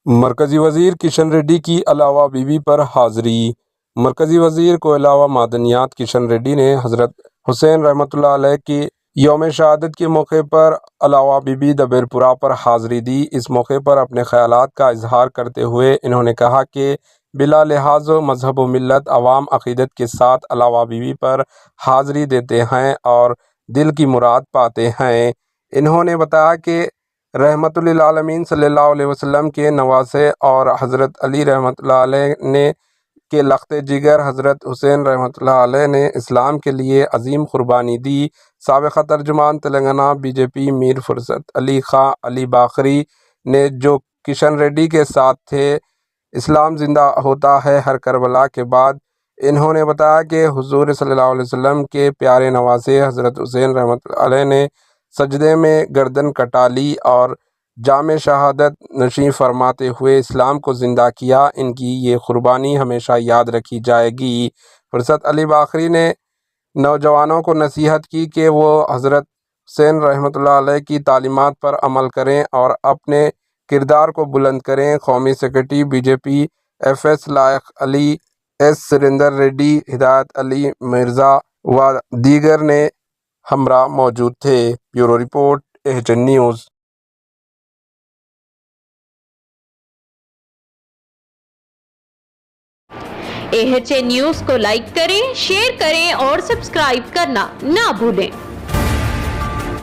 مرکزی وزیر کشن ریڈی کی علاوہ بی بی پر حاضری۔ مرکزی وزیر کو علاوہ معدنیات کشن ریڈی نے حضرت حسین رحمۃ اللہ علیہ کی یوم شہادت کے موقع پر علاوہ بی بی دبیر پورہ پر حاضری دی۔ اس موقع پر اپنے خیالات کا اظہار کرتے ہوئے انہوں نے کہا کہ بلا لحاظ مذہب و ملت عوام عقیدت کے ساتھ علاوہ بی بی پر حاضری دیتے ہیں اور دل کی مراد پاتے ہیں۔ انہوں نے بتایا کہ رحمت للعالمین صلی اللہ علیہ وسلم کے نواسے اور حضرت علی رحمۃ اللہ علیہ کے لخت جگر حضرت حسین رحمۃ اللہ علیہ نے اسلام کے لیے عظیم قربانی دی۔ سابق ترجمان تلنگانہ بی جے پی میر فرصت علی خاں علی باقری نے جو کشن ریڈی کے ساتھ تھے، اسلام زندہ ہوتا ہے ہر کربلا کے بعد۔ انہوں نے بتایا کہ حضور صلی اللہ علیہ وسلم کے پیارے نواسے حضرت حسین رحمۃ اللہ علیہ نے سجدے میں گردن کٹا لی اور جام شہادت نوش فرماتے ہوئے اسلام کو زندہ کیا۔ ان کی یہ قربانی ہمیشہ یاد رکھی جائے گی۔ فرصت علی باقری نے نوجوانوں کو نصیحت کی کہ وہ حضرت حسین رحمۃ اللہ علیہ کی تعلیمات پر عمل کریں اور اپنے کردار کو بلند کریں۔ قومی secretary B J P F S Laiq Ali, S Surinder ready, ہدایت علی مرزا و دیگر نے ہمراہ موجود تھے۔ Bureau report, H N news. H N news کو لائک کریں، شیئر کریں اور سبسکرائب کرنا نہ بھولیں۔